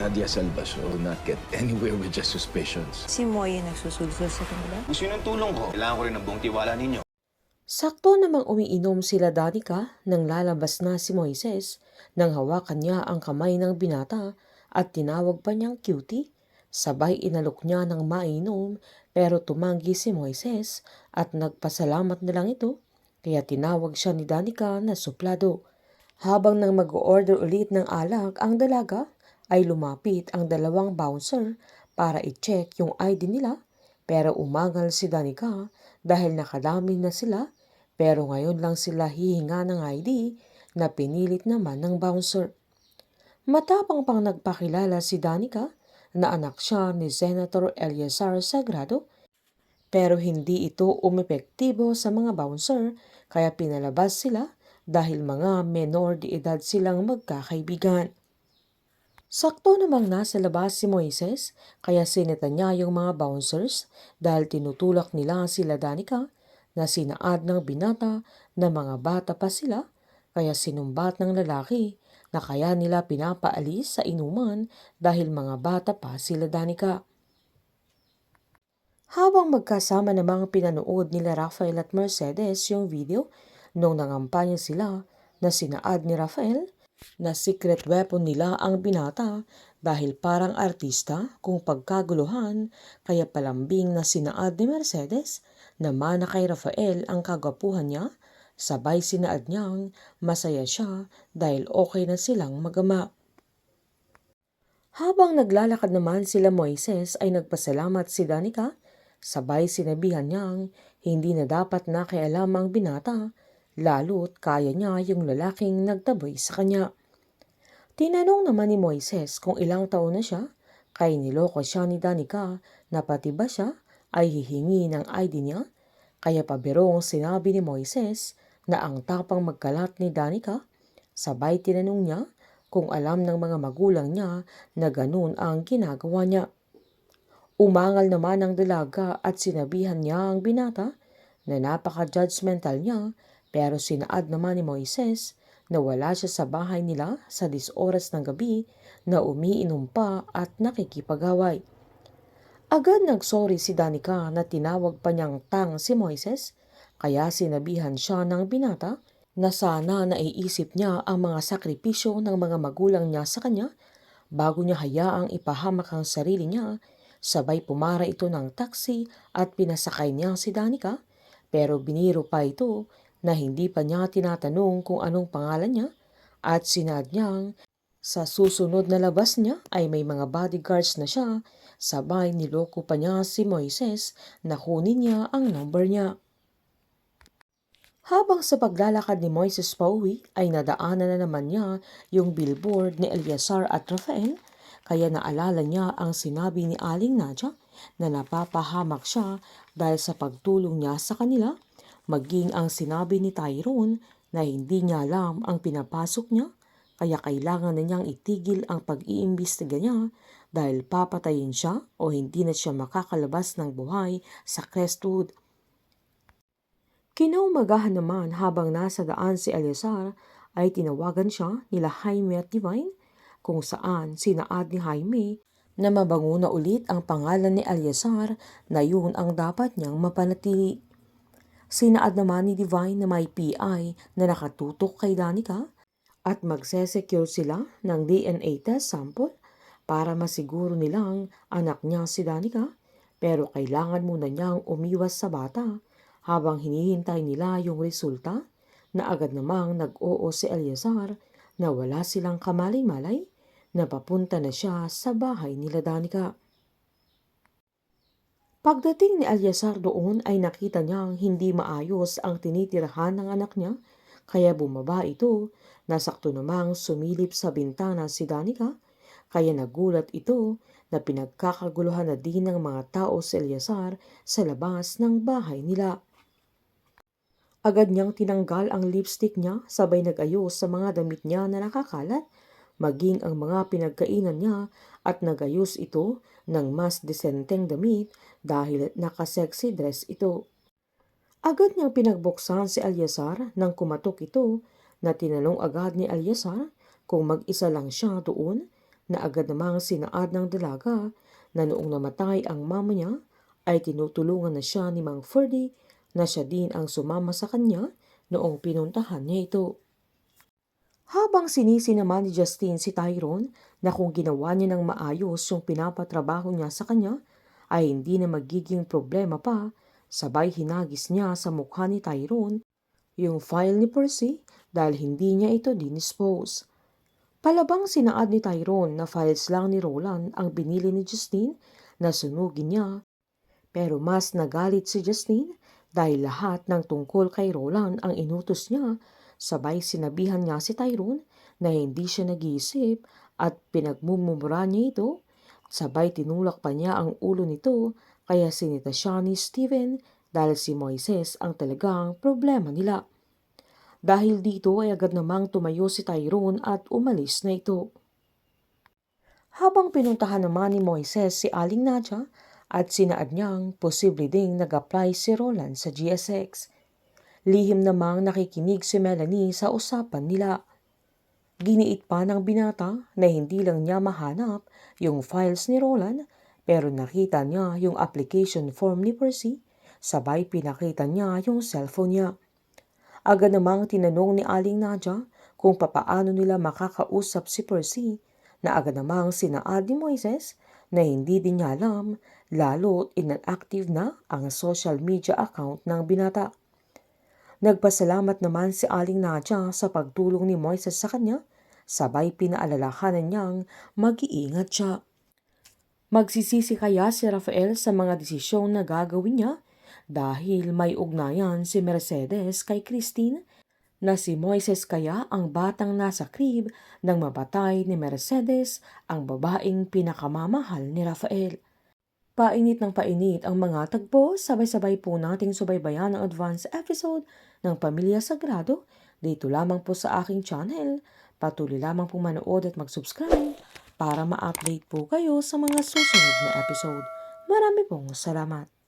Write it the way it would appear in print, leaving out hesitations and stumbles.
Nadia Salvas will not get anywhere with just suspicions. Si Moy yung nagsusulsul sa kanila? Gusto yun ng tulong ko. Kailangan ko rin ng buong tiwala ninyo. Sakto namang umiinom sila Danica nang lalabas na si Moises nang hawakan niya ang kamay ng binata at tinawag pa niyang cutie. Sabay inalok niya ng mainom pero tumanggi si Moises at nagpasalamat na lang ito kaya tinawag siya ni Danica na suplado. Habang nang mag-order ulit ng alak ang dalaga ay lumapit ang dalawang bouncer para i-check yung ID nila pero umagal si Danica dahil nakadami na sila pero ngayon lang sila hihinga ng ID na pinilit naman ng bouncer. Matapang pang nagpakilala si Danica na anak siya ni Senator Eleazar Sagrado pero hindi ito umepektibo sa mga bouncer kaya pinalabas sila dahil mga menor de edad silang magkakaibigan. Sakto namang nasa labas si Moises kaya sineta niya yung mga bouncers dahil tinutulak nila sila Danica na sinaad ng binata na mga bata pa sila kaya sinumbat ng lalaki na kaya nila pinapaalis sa inuman dahil mga bata pa sila Danica. Habang magkasama namang pinanood nila Rafael at Mercedes yung video nung nangampanya sila na sinaad ni Rafael na secret weapon nila ang binata dahil parang artista kung pagkaguluhan kaya palambing na sinaad ni Mercedes na mana kay Rafael ang kagwapuhan niya sabay sinaad niyang masaya siya dahil okay na silang magama. Habang naglalakad naman sila Moises ay nagpasalamat si Danica sabay sinabihan niyang hindi na dapat nakialam ang binata lalo't kaya niya yung lalaking nagtaboy sa kanya. Tinanong naman ni Moises kung ilang taon na siya, kaya niloko siya ni Danica na pati ba siya ay hihingi ng ID niya, kaya pabirong sinabi ni Moises na ang tapang magkalat ni Danica, sabay tinanong niya kung alam ng mga magulang niya na ganun ang ginagawa niya. Umangal naman ang dalaga at sinabihan niya ang binata na napaka-judgmental niya pero sinaad naman ni Moises na wala siya sa bahay nila sa 10 oras ng gabi na umiinom pa at nakikipag-away. Agad nagsorry si Danica na tinawag pa niyang tang si Moises kaya sinabihan siya ng binata na sana naiisip niya ang mga sakripisyo ng mga magulang niya sa kanya bago niya hayaang ipahamak ang sarili niya. Sabay pumara ito ng taxi at pinasakay niya si Danica pero biniro pa ito na hindi pa niya tinatanong kung anong pangalan niya at sinad niyang sa susunod na labas niya ay may mga bodyguards na siya sabay niloko pa niya si Moises na kunin niya ang number niya. Habang sa paglalakad ni Moises pauwi ay nadaanan na naman niya yung billboard ni Eleazar at Rafael kaya naalala niya ang sinabi ni Aling Nadia na napapahamak siya dahil sa pagtulong niya sa kanila. Maging ang sinabi ni Tyrone na hindi niya alam ang pinapasok niya kaya kailangan na niyang itigil ang pag-iimbestiga niya dahil papatayin siya o hindi na siya makakalabas ng buhay sa Crestwood. Kinaumagahan naman habang nasa daan si Eleazar ay tinawagan siya nila Jaime at Divine kung saan sinaad ni Jaime na mabango na ulit ang pangalan ni Eleazar na yun ang dapat niyang mapanatili. Sinaad naman ni Divine na may PI na nakatutok kay Danica at magse-secure sila ng DNA test sample para masiguro nilang anak niya si Danica pero kailangan muna niyang umiwas sa bata habang hinihintay nila yung resulta na agad namang nag-oo si Eleazar na wala silang kamalay-malay na papunta na siya sa bahay nila Danica. Pagdating ni Eleazar doon ay nakita niyang hindi maayos ang tinitirahan ng anak niya kaya bumaba ito na sakto namang sumilip sa bintana si Danica kaya nagulat ito na pinagkakaguluhan na din ng mga tao si Eleazar sa labas ng bahay nila. Agad niyang tinanggal ang lipstick niya sabay nag-ayos sa mga damit niya na nakakalat maging ang mga pinagkainan niya at nagayos ito ng mas desenteng damit dahil naka-sexy dress ito. Agad niyang pinagbuksan si Eleazar nang kumatok ito na tinanong agad ni Eleazar kung mag-isa lang siya doon na agad namang sinaad ng dalaga na noong namatay ang mama niya ay tinutulungan na siya ni Mang Ferdy na siya din ang sumama sa kanya noong pinuntahan niya ito. Habang sinisi naman ni Justine si Tyrone na kung ginawa niya ng maayos yung pinapatrabaho niya sa kanya ay hindi na magiging problema pa, sabay hinagis niya sa mukha ni Tyrone yung file ni Percy dahil hindi niya ito dinispose. Palabang sinaad ni Tyrone na files lang ni Roland ang binili ni Justine na sunugin niya, pero mas nagalit si Justine dahil lahat ng tungkol kay Roland ang inutos niya, sabay sinabihan niya si Tyrone na hindi siya nag-iisip at pinagmumura niya ito, sabay tinulak pa niya ang ulo nito kaya sinita siya ni Steven dahil si Moises ang talagang problema nila. Dahil dito ay agad namang tumayo si Tyrone at umalis na ito. Habang pinuntahan naman ni Moises si Aling Nadia at sinaad niyang posible ding nag-apply si Roland sa GSX. Lihim namang nakikinig si Melanie sa usapan nila. Giniit pa ng binata na hindi lang niya mahanap yung files ni Roland pero nakita niya yung application form ni Percy, sabay pinakita niya yung cellphone niya. Agad namang tinanong ni Aling Nadia kung papaano nila makakausap si Percy na agad namang sinaad ni Moises na hindi din niya alam lalo't inactive na ang social media account ng binata. Nagpasalamat naman si Aling Nadia sa pagtulong ni Moises sa kanya, sabay pinaalalahanan niyang mag-iingat siya. Magsisisi kaya si Rafael sa mga desisyong na gagawin niya dahil may ugnayan si Mercedes kay Christine na si Moises kaya ang batang nasa crib nang mabatay ni Mercedes ang babaeng pinakamamahal ni Rafael. Painit ng painit ang mga tagpo, sabay-sabay po nating subaybayan ang advance episode ng Pamilya Sagrado dito lamang po sa aking channel. Patuloy lamang po manood at mag-subscribe para ma-update po kayo sa mga susunod na episode. Marami pong salamat.